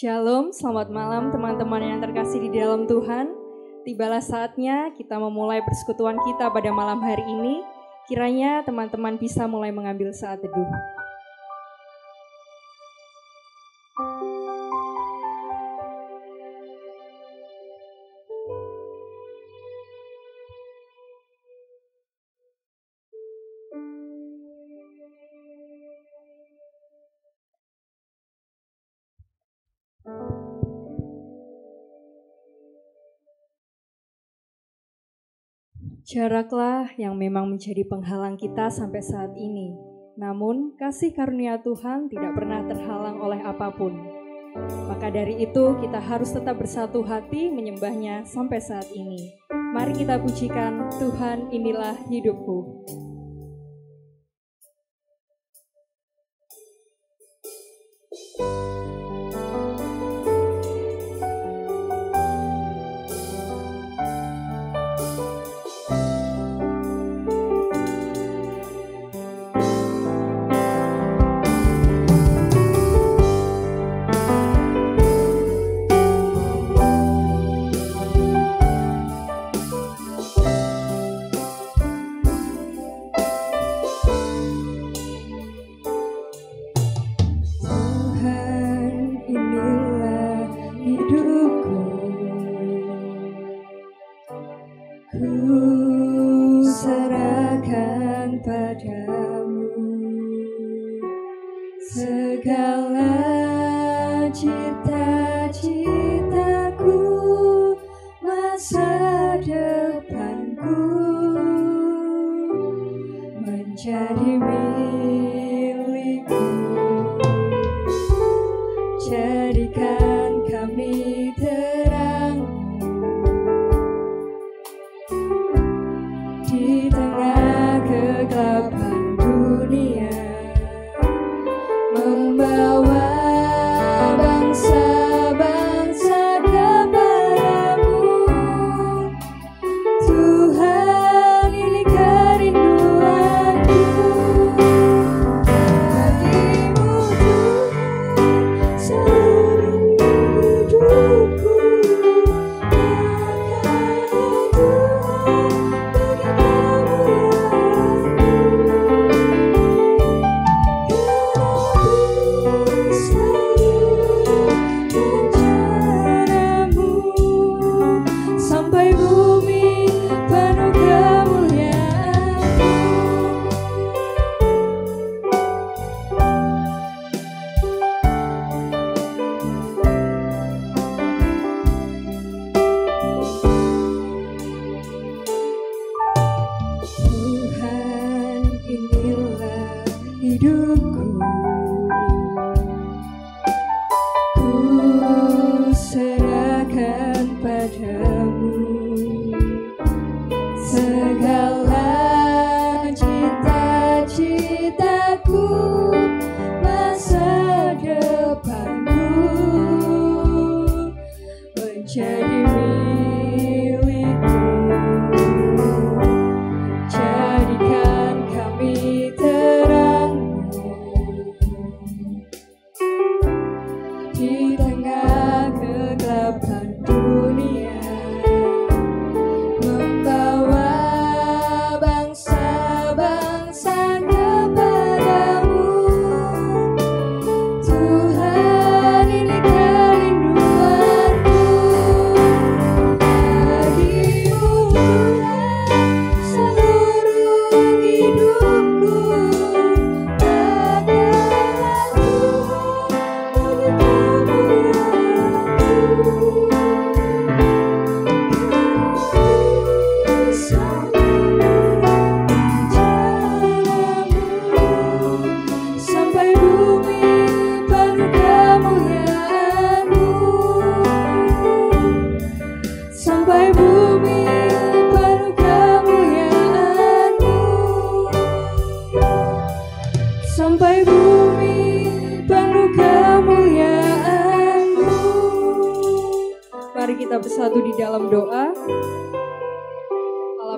Shalom, selamat malam teman-teman yang terkasih di dalam Tuhan. Tibalah saatnya kita memulai persekutuan kita pada malam hari ini. Kiranya teman-teman bisa mulai mengambil saat teduh. Jaraklah yang memang menjadi penghalang kita sampai saat ini. Namun, kasih karunia Tuhan tidak pernah terhalang oleh apapun. Maka dari itu, kita harus tetap bersatu hati menyembahnya sampai saat ini. Mari kita pujikan, Tuhan inilah hidupku.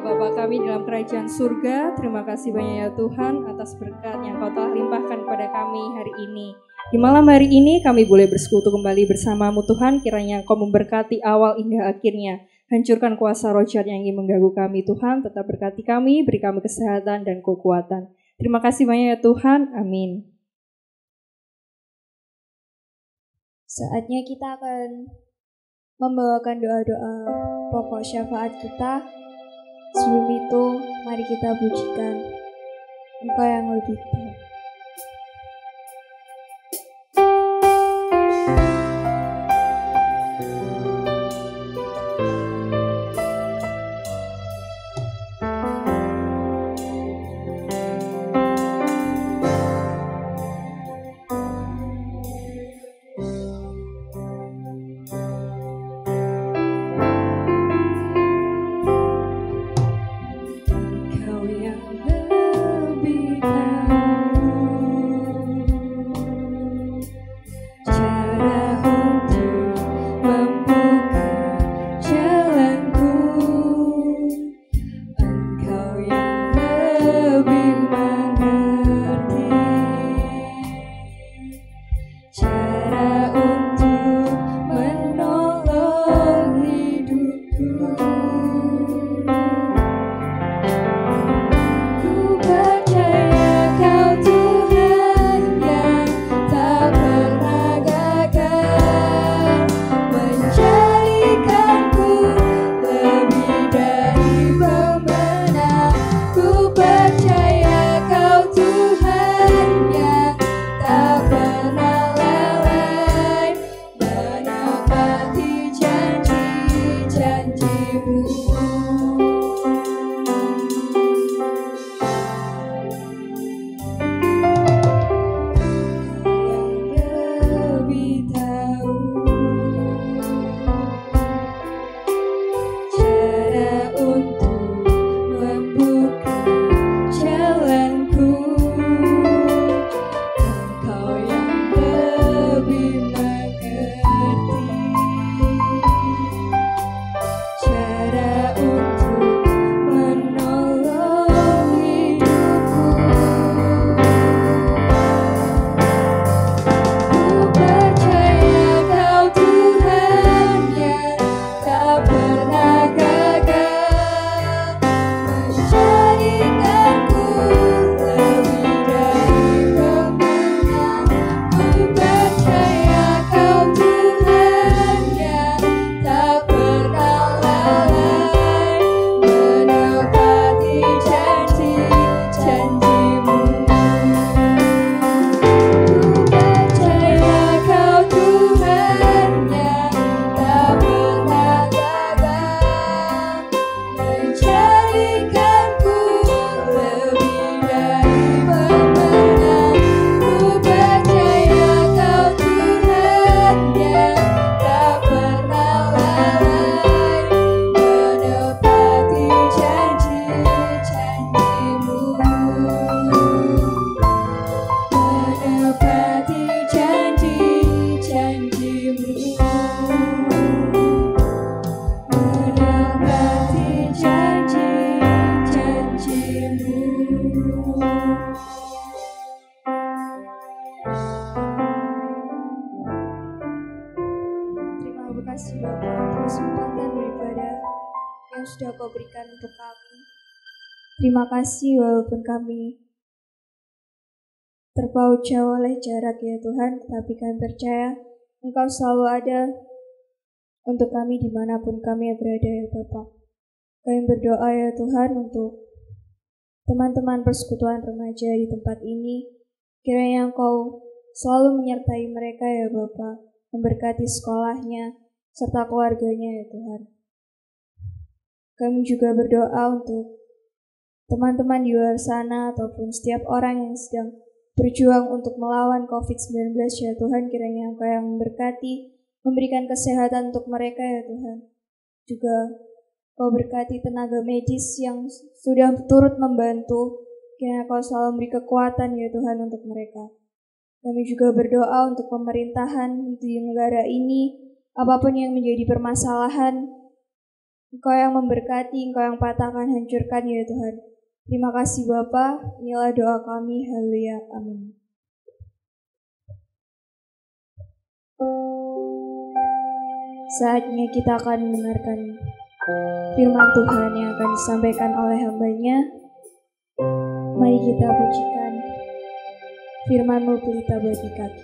Bapa kami dalam kerajaan surga, terima kasih banyak ya Tuhan atas berkat yang Kau telah limpahkan kepada kami hari ini. Di malam hari ini kami boleh bersekutu kembali bersama-Mu Tuhan, kiranya Kau memberkati awal hingga akhirnya. Hancurkan kuasa roh jahat yang ingin mengganggu kami Tuhan, tetap berkati kami, beri kami kesehatan dan kekuatan. Terima kasih banyak ya Tuhan, amin. Saatnya kita akan membawakan doa-doa pokok syafaat kita. Sebelum itu, mari kita pujikan Engkau yang lebih tahu. kasih Bapa untuk kesempatan beribadah yang sudah Kau berikan untuk kami. Terima kasih walaupun kami terpaut jauh oleh jarak ya Tuhan, tetapi kami percaya Engkau selalu ada untuk kami dimanapun kami berada ya Bapa. Kami berdoa ya Tuhan untuk teman-teman persekutuan remaja di tempat ini, kiranya Engkau selalu menyertai mereka ya Bapa, memberkati sekolahnya serta keluarganya ya Tuhan. Kami juga berdoa untuk teman-teman di luar sana ataupun setiap orang yang sedang berjuang untuk melawan COVID-19 ya Tuhan, kiranya Engkau yang memberkati, memberikan kesehatan untuk mereka ya Tuhan. Juga Kau berkati tenaga medis yang sudah turut membantu, kiranya Kau selalu memberi kekuatan ya Tuhan untuk mereka. Kami juga berdoa untuk pemerintahan di negara ini, apapun yang menjadi permasalahan Engkau yang memberkati, Engkau yang patahkan, hancurkan ya Tuhan. Terima kasih Bapa, inilah doa kami, haleluya, amin. Saatnya kita akan mendengarkan firman Tuhan yang akan disampaikan oleh hamba-Nya. Mari kita pujikan firman-Mu pelita bagi kaki.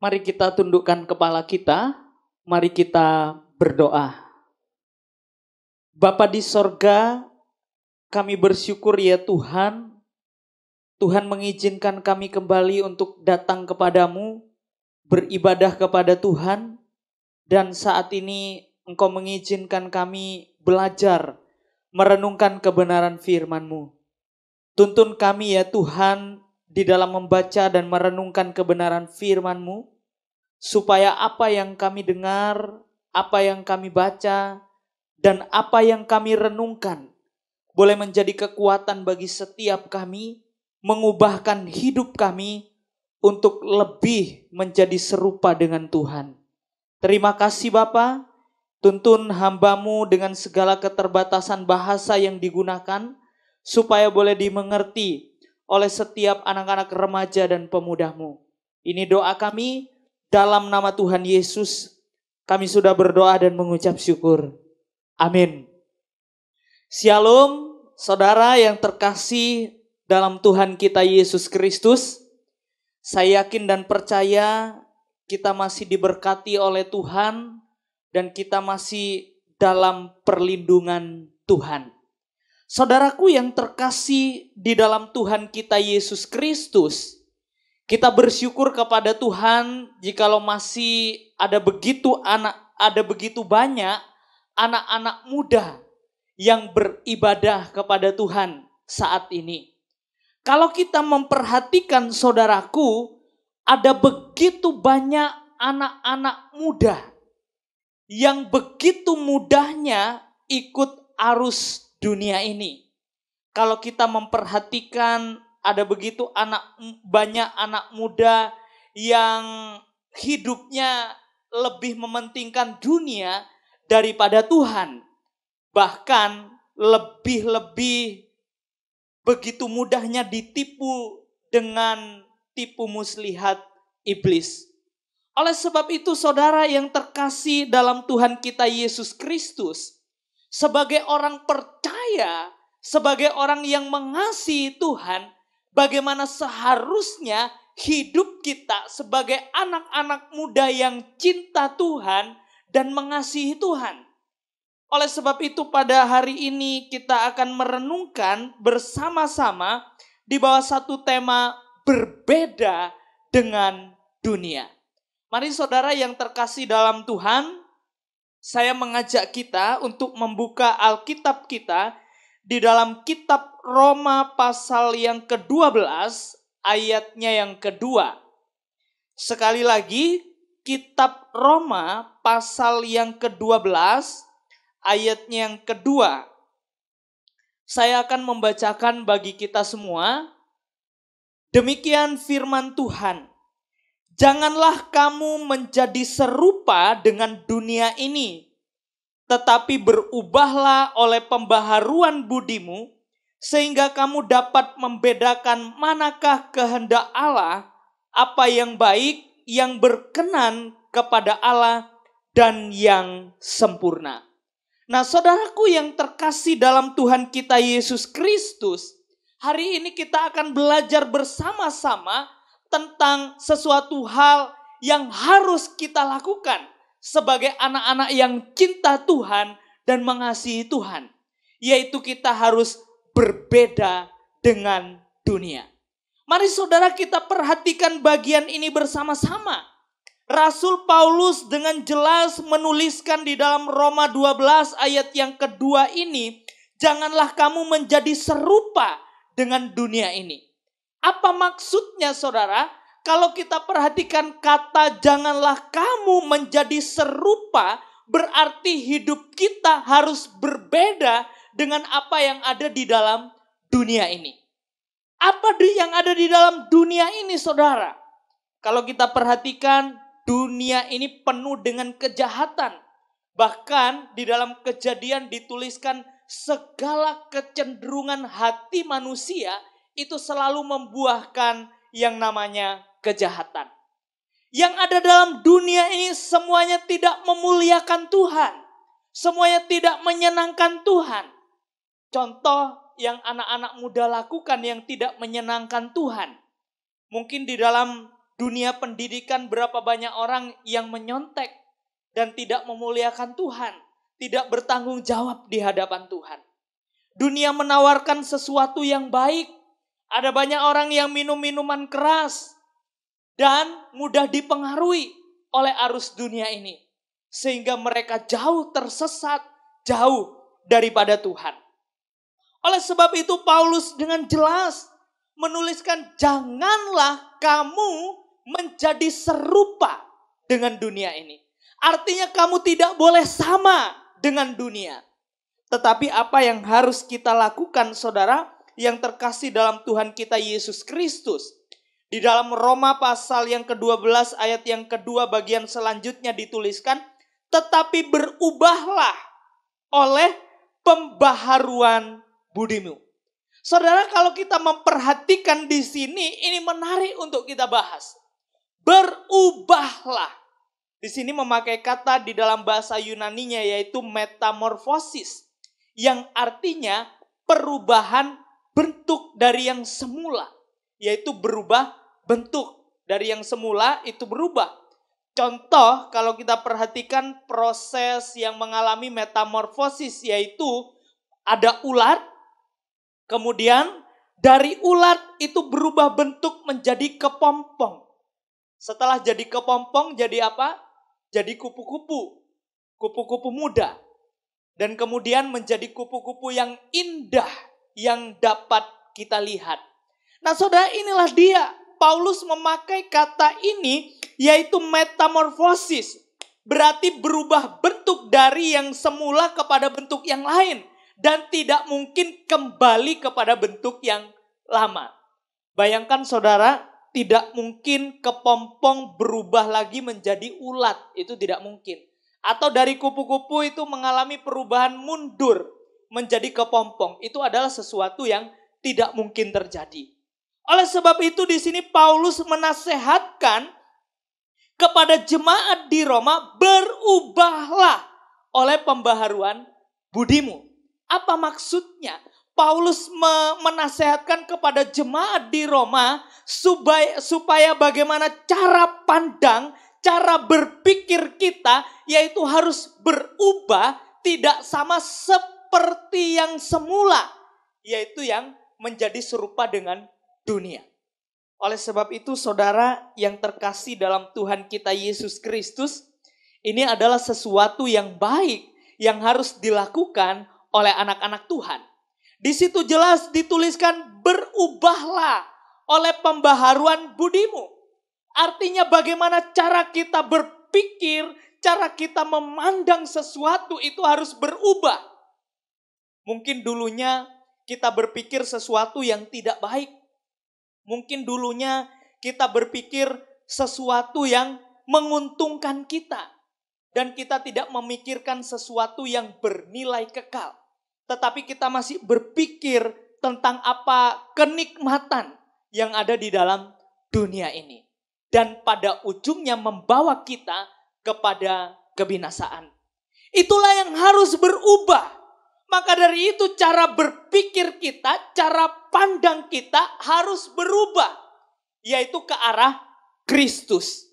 Mari kita tundukkan kepala kita, mari kita berdoa. Bapa di sorga, kami bersyukur ya Tuhan, Tuhan mengizinkan kami kembali untuk datang kepadamu, beribadah kepada Tuhan, dan saat ini Engkau mengizinkan kami belajar, merenungkan kebenaran firman-Mu. Tuntun kami ya Tuhan, di dalam membaca dan merenungkan kebenaran firman-Mu, supaya apa yang kami dengar, apa yang kami baca, dan apa yang kami renungkan boleh menjadi kekuatan bagi setiap kami, mengubahkan hidup kami, untuk lebih menjadi serupa dengan Tuhan. Terima kasih Bapa, tuntun hamba-Mu dengan segala keterbatasan bahasa yang digunakan, supaya boleh dimengerti oleh setiap anak-anak remaja dan pemuda-Mu. Ini doa kami dalam nama Tuhan Yesus. Kami sudah berdoa dan mengucap syukur. Amin. Shalom, saudara yang terkasih dalam Tuhan kita Yesus Kristus. Saya yakin dan percaya kita masih diberkati oleh Tuhan dan kita masih dalam perlindungan Tuhan. Saudaraku yang terkasih di dalam Tuhan kita Yesus Kristus, kita bersyukur kepada Tuhan jikalau masih ada begitu banyak anak-anak muda yang beribadah kepada Tuhan saat ini. Kalau kita memperhatikan saudaraku, ada begitu banyak anak-anak muda yang begitu mudahnya ikut arus dunia ini. Kalau kita memperhatikan, ada begitu banyak anak muda yang hidupnya lebih mementingkan dunia daripada Tuhan. Bahkan lebih begitu mudahnya ditipu dengan tipu muslihat iblis. Oleh sebab itu saudara yang terkasih dalam Tuhan kita Yesus Kristus, sebagai orang percaya, sebagai orang yang mengasihi Tuhan, bagaimana seharusnya hidup kita sebagai anak-anak muda yang cinta Tuhan dan mengasihi Tuhan. Oleh sebab itu pada hari ini kita akan merenungkan bersama-sama di bawah satu tema berbeda dengan dunia. Mari saudara yang terkasih dalam Tuhan, saya mengajak kita untuk membuka Alkitab kita di dalam kitab Roma pasal yang ke-12 ayatnya yang kedua. Sekali lagi, kitab Roma pasal yang ke-12 ayatnya yang kedua. Saya akan membacakan bagi kita semua. Demikian firman Tuhan. Janganlah kamu menjadi serupa dengan dunia ini, tetapi berubahlah oleh pembaharuan budimu, sehingga kamu dapat membedakan manakah kehendak Allah, apa yang baik, yang berkenan kepada Allah, dan yang sempurna. Nah saudaraku yang terkasih dalam Tuhan kita Yesus Kristus, hari ini kita akan belajar bersama-sama tentang sesuatu hal yang harus kita lakukan sebagai anak-anak yang cinta Tuhan dan mengasihi Tuhan. Yaitu kita harus berbeda dengan dunia. Mari saudara kita perhatikan bagian ini bersama-sama. Rasul Paulus dengan jelas menuliskan di dalam Roma 12 ayat yang kedua ini, janganlah kamu menjadi serupa dengan dunia ini. Apa maksudnya saudara? Kalau kita perhatikan kata janganlah kamu menjadi serupa, berarti hidup kita harus berbeda dengan apa yang ada di dalam dunia ini. Apa yang ada di dalam dunia ini saudara? Kalau kita perhatikan, dunia ini penuh dengan kejahatan. Bahkan di dalam Kejadian dituliskan segala kecenderungan hati manusia itu selalu membuahkan yang namanya kejahatan. Yang ada dalam dunia ini semuanya tidak memuliakan Tuhan. Semuanya tidak menyenangkan Tuhan. Contoh yang anak-anak muda lakukan yang tidak menyenangkan Tuhan. Mungkin di dalam dunia pendidikan berapa banyak orang yang menyontek dan tidak memuliakan Tuhan. Tidak bertanggung jawab di hadapan Tuhan. Dunia menawarkan sesuatu yang baik. Ada banyak orang yang minum minuman keras dan mudah dipengaruhi oleh arus dunia ini. Sehingga mereka jauh tersesat, jauh daripada Tuhan. Oleh sebab itu Paulus dengan jelas menuliskan janganlah kamu menjadi serupa dengan dunia ini. Artinya kamu tidak boleh sama dengan dunia. Tetapi apa yang harus kita lakukan saudara yang terkasih dalam Tuhan kita Yesus Kristus? Di dalam Roma pasal yang ke-12 ayat yang kedua bagian selanjutnya dituliskan, tetapi berubahlah oleh pembaharuan budimu. Saudara, kalau kita memperhatikan di sini, ini menarik untuk kita bahas. Berubahlah. Di sini memakai kata di dalam bahasa Yunaninya yaitu metamorfosis, yang artinya perubahan bentuk dari yang semula. Yaitu berubah bentuk. Dari yang semula itu berubah. Contoh kalau kita perhatikan proses yang mengalami metamorfosis, yaitu ada ulat. Kemudian dari ulat itu berubah bentuk menjadi kepompong. Setelah jadi kepompong jadi apa? Jadi kupu-kupu. Kupu-kupu muda. Dan kemudian menjadi kupu-kupu yang indah yang dapat kita lihat. Nah saudara, inilah dia. Paulus memakai kata ini yaitu metamorfosis. Berarti berubah bentuk dari yang semula kepada bentuk yang lain. Dan tidak mungkin kembali kepada bentuk yang lama. Bayangkan saudara, tidak mungkin kepompong berubah lagi menjadi ulat. Itu tidak mungkin. Atau dari kupu-kupu itu mengalami perubahan mundur menjadi kepompong. Itu adalah sesuatu yang tidak mungkin terjadi. Oleh sebab itu di sini Paulus menasehatkan kepada jemaat di Roma, berubahlah oleh pembaharuan budimu. Apa maksudnya? Paulus menasehatkan kepada jemaat di Roma supaya bagaimana cara pandang, cara berpikir kita yaitu harus berubah, tidak sama seperti yang semula, yaitu yang menjadi serupa dengan dunia. Oleh sebab itu saudara yang terkasih dalam Tuhan kita Yesus Kristus, ini adalah sesuatu yang baik yang harus dilakukan oleh anak-anak Tuhan. Di situ jelas dituliskan berubahlah oleh pembaharuan budimu. Artinya bagaimana cara kita berpikir, cara kita memandang sesuatu itu harus berubah. Mungkin dulunya kita berpikir sesuatu yang tidak baik. Mungkin dulunya kita berpikir sesuatu yang menguntungkan kita. Dan kita tidak memikirkan sesuatu yang bernilai kekal. Tetapi kita masih berpikir tentang apa kenikmatan yang ada di dalam dunia ini. Dan pada ujungnya membawa kita kepada kebinasaan. Itulah yang harus berubah. Maka dari itu cara berpikir kita, cara pandang kita harus berubah. Yaitu ke arah Kristus.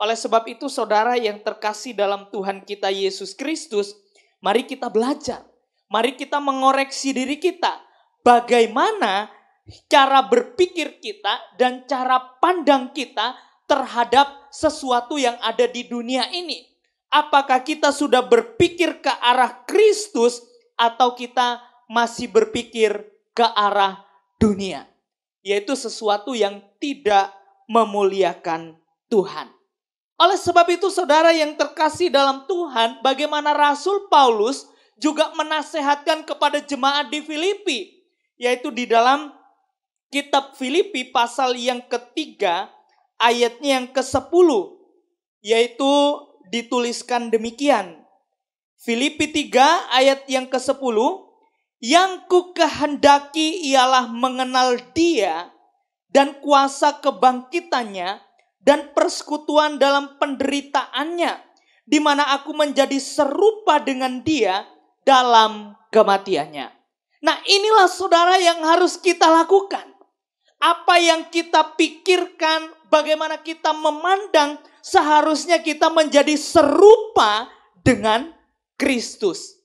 Oleh sebab itu saudara yang terkasih dalam Tuhan kita Yesus Kristus, mari kita belajar. Mari kita mengoreksi diri kita. Bagaimana cara berpikir kita dan cara pandang kita terhadap sesuatu yang ada di dunia ini. Apakah kita sudah berpikir ke arah Kristus atau kita masih berpikir ke arah dunia. Yaitu sesuatu yang tidak memuliakan Tuhan. Oleh sebab itu saudara yang terkasih dalam Tuhan, bagaimana Rasul Paulus juga menasehatkan kepada jemaat di Filipi. Yaitu di dalam kitab Filipi pasal yang ketiga ayatnya yang ke-10. Yaitu dituliskan demikian. Filipi 3 ayat yang ke-10, yang ku kehendaki ialah mengenal Dia dan kuasa kebangkitannya dan persekutuan dalam penderitaannya, di mana aku menjadi serupa dengan Dia dalam kematiannya. Nah, inilah saudara yang harus kita lakukan. Apa yang kita pikirkan, bagaimana kita memandang, seharusnya kita menjadi serupa dengan Kristus.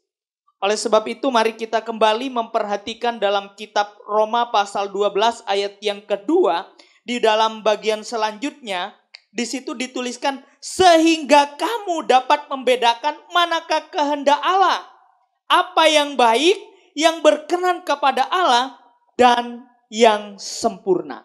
Oleh sebab itu mari kita kembali memperhatikan dalam kitab Roma pasal 12 ayat yang kedua. Di dalam bagian selanjutnya, di situ dituliskan, sehingga kamu dapat membedakan manakah kehendak Allah. Apa yang baik, yang berkenan kepada Allah, dan yang sempurna.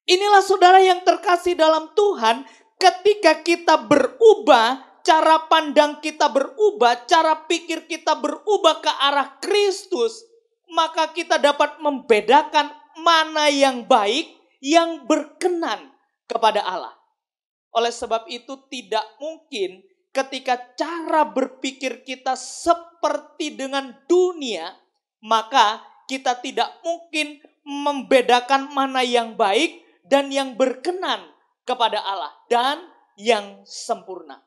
Inilah saudara yang terkasih dalam Tuhan, ketika kita berubah, cara pandang kita berubah, cara pikir kita berubah ke arah Kristus, maka kita dapat membedakan mana yang baik, yang berkenan kepada Allah. Oleh sebab itu tidak mungkin ketika cara berpikir kita seperti dengan dunia, maka kita tidak mungkin membedakan mana yang baik dan yang berkenan kepada Allah dan yang sempurna.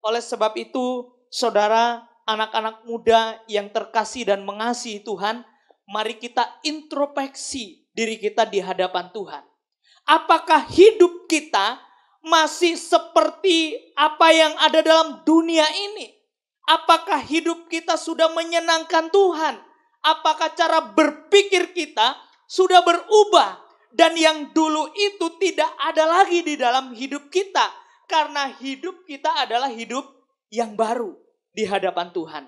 Oleh sebab itu, saudara, anak-anak muda yang terkasih dan mengasihi Tuhan, mari kita introspeksi diri kita di hadapan Tuhan. Apakah hidup kita masih seperti apa yang ada dalam dunia ini? Apakah hidup kita sudah menyenangkan Tuhan? Apakah cara berpikir kita sudah berubah? Dan yang dulu itu tidak ada lagi di dalam hidup kita. Karena hidup kita adalah hidup yang baru di hadapan Tuhan.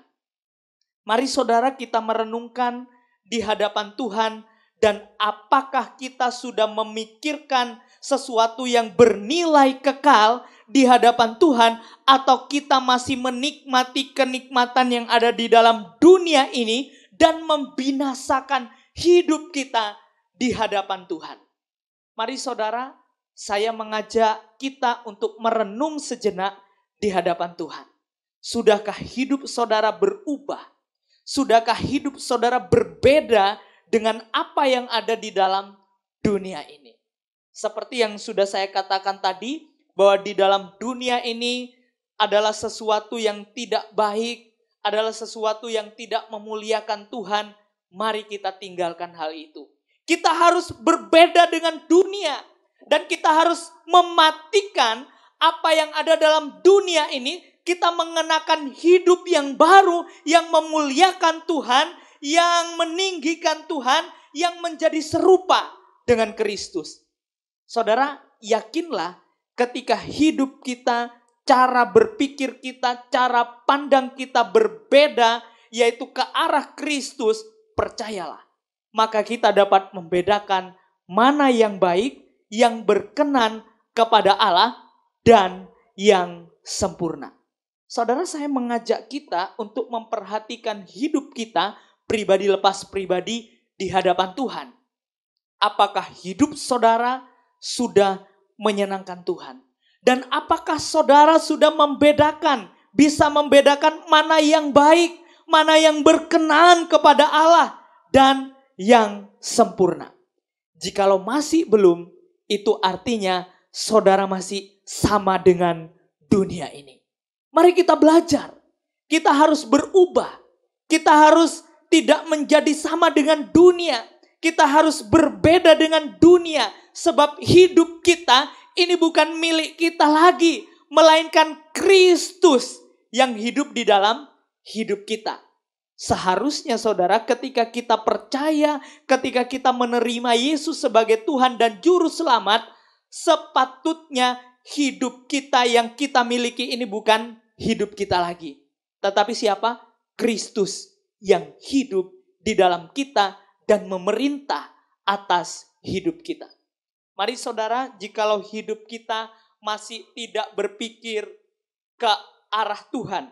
Mari saudara kita merenungkan di hadapan Tuhan. Dan apakah kita sudah memikirkan sesuatu yang bernilai kekal di hadapan Tuhan, atau kita masih menikmati kenikmatan yang ada di dalam dunia ini dan membinasakan hidup kita di hadapan Tuhan. Mari saudara, saya mengajak kita untuk merenung sejenak di hadapan Tuhan. Sudahkah hidup saudara berubah? Sudahkah hidup saudara berbeda dengan apa yang ada di dalam dunia ini? Seperti yang sudah saya katakan tadi, bahwa di dalam dunia ini adalah sesuatu yang tidak baik, adalah sesuatu yang tidak memuliakan Tuhan. Mari kita tinggalkan hal itu. Kita harus berbeda dengan dunia. Dan kita harus mematikan apa yang ada dalam dunia ini. Kita mengenakan hidup yang baru, yang memuliakan Tuhan, yang meninggikan Tuhan, yang menjadi serupa dengan Kristus. Saudara, yakinlah ketika hidup kita, cara berpikir kita, cara pandang kita berbeda, yaitu ke arah Kristus, percayalah. Maka kita dapat membedakan mana yang baik, yang berkenan kepada Allah, dan yang sempurna. Saudara, saya mengajak kita untuk memperhatikan hidup kita pribadi lepas pribadi di hadapan Tuhan. Apakah hidup saudara sudah menyenangkan Tuhan? Dan apakah saudara sudah bisa membedakan mana yang baik, mana yang berkenan kepada Allah, dan yang sempurna? Jikalau masih belum, itu artinya saudara masih sama dengan dunia ini. Mari kita belajar. Kita harus berubah. Kita harus tidak menjadi sama dengan dunia. Kita harus berbeda dengan dunia. Sebab hidup kita ini bukan milik kita lagi. Melainkan Kristus yang hidup di dalam hidup kita. Seharusnya saudara, ketika kita percaya, ketika kita menerima Yesus sebagai Tuhan dan Juru Selamat, sepatutnya hidup kita yang kita miliki ini bukan hidup kita lagi. Tetapi siapa? Kristus yang hidup di dalam kita dan memerintah atas hidup kita. Mari saudara, jikalau hidup kita masih tidak berpikir ke arah Tuhan,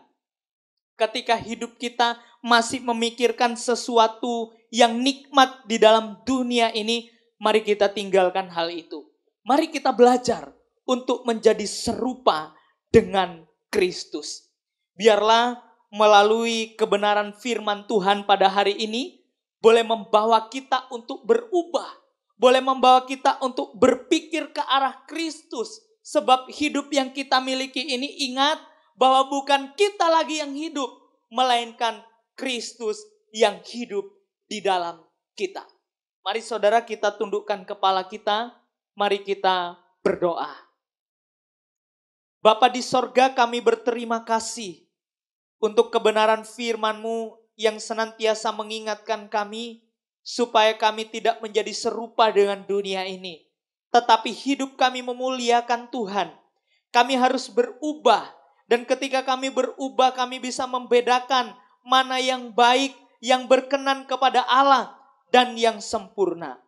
ketika hidup kita masih memikirkan sesuatu yang nikmat di dalam dunia ini, mari kita tinggalkan hal itu. Mari kita belajar untuk menjadi serupa dengan Kristus. Biarlah melalui kebenaran firman Tuhan pada hari ini boleh membawa kita untuk berubah, boleh membawa kita untuk berpikir ke arah Kristus. Sebab hidup yang kita miliki ini, ingat bahwa bukan kita lagi yang hidup, melainkan Kristus yang hidup di dalam kita. Mari saudara, kita tundukkan kepala kita, mari kita berdoa. Bapa di sorga, kami berterima kasih untuk kebenaran firman-Mu yang senantiasa mengingatkan kami supaya kami tidak menjadi serupa dengan dunia ini, tetapi hidup kami memuliakan Tuhan. Kami harus berubah, dan ketika kami berubah, kami bisa membedakan mana yang baik, yang berkenan kepada Allah, dan yang sempurna.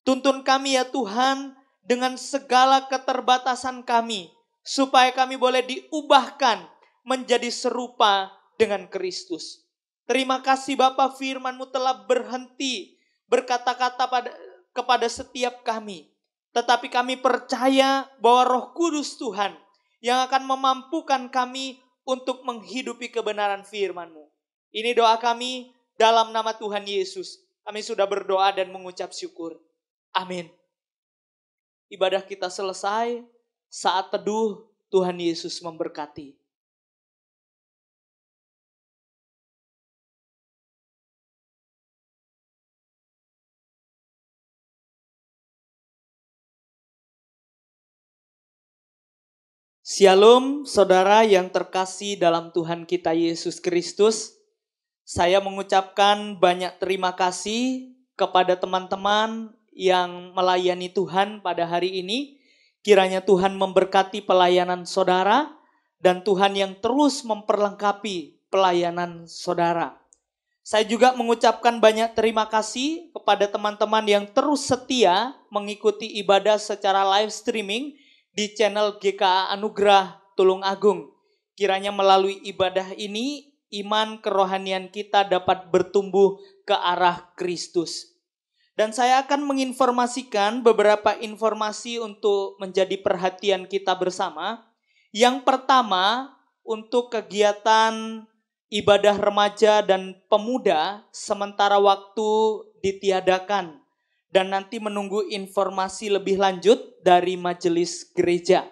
Tuntun kami ya Tuhan dengan segala keterbatasan kami, supaya kami boleh diubahkan menjadi serupa dengan Kristus. Terima kasih Bapa, firman-Mu telah berhenti berkata-kata kepada setiap kami. tetapi kami percaya bahwa Roh Kudus Tuhan yang akan memampukan kami untuk menghidupi kebenaran firman-Mu. Ini doa kami dalam nama Tuhan Yesus. Kami sudah berdoa dan mengucap syukur. Amin. Ibadah kita selesai, saat teduh Tuhan Yesus memberkati. Shalom saudara yang terkasih dalam Tuhan kita Yesus Kristus. Saya mengucapkan banyak terima kasih kepada teman-teman yang melayani Tuhan pada hari ini. Kiranya Tuhan memberkati pelayanan saudara dan Tuhan yang terus memperlengkapi pelayanan saudara. Saya juga mengucapkan banyak terima kasih kepada teman-teman yang terus setia mengikuti ibadah secara live streaming di channel GKA Anugerah Tulung Agung. Kiranya melalui ibadah ini, iman kerohanian kita dapat bertumbuh ke arah Kristus. Dan saya akan menginformasikan beberapa informasi untuk menjadi perhatian kita bersama. Yang pertama, untuk kegiatan ibadah remaja dan pemuda sementara waktu ditiadakan. Dan nanti menunggu informasi lebih lanjut dari majelis gereja.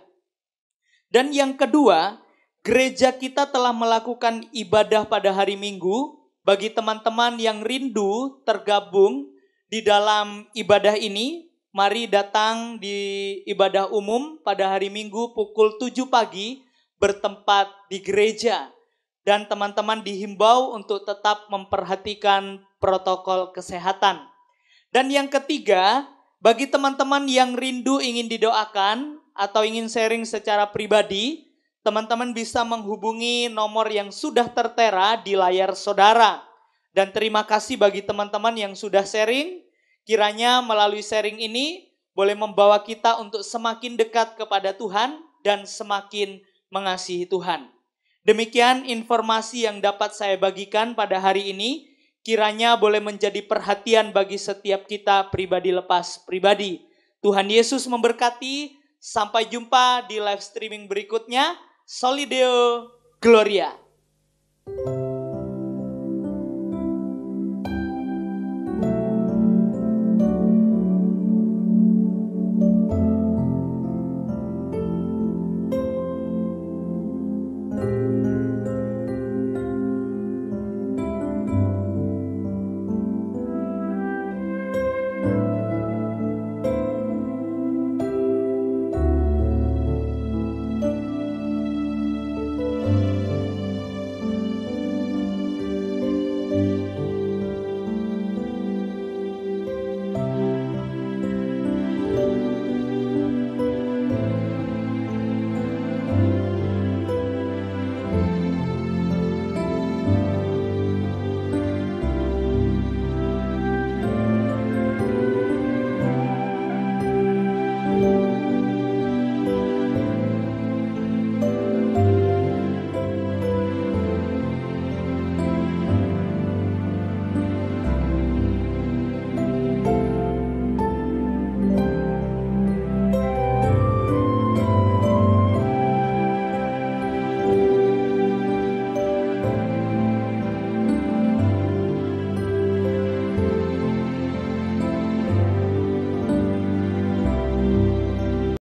Dan yang kedua, gereja kita telah melakukan ibadah pada hari Minggu. Bagi teman-teman yang rindu tergabung di dalam ibadah ini, mari datang di ibadah umum pada hari Minggu pukul 7 pagi bertempat di gereja. Dan teman-teman dihimbau untuk tetap memperhatikan protokol kesehatan. Dan yang ketiga, bagi teman-teman yang rindu ingin didoakan atau ingin sharing secara pribadi, teman-teman bisa menghubungi nomor yang sudah tertera di layar saudara. Dan terima kasih bagi teman-teman yang sudah sharing. Kiranya melalui sharing ini boleh membawa kita untuk semakin dekat kepada Tuhan dan semakin mengasihi Tuhan. Demikian informasi yang dapat saya bagikan pada hari ini. Kiranya boleh menjadi perhatian bagi setiap kita pribadi lepas pribadi. Tuhan Yesus memberkati. Sampai jumpa di live streaming berikutnya. Soli Deo Gloria.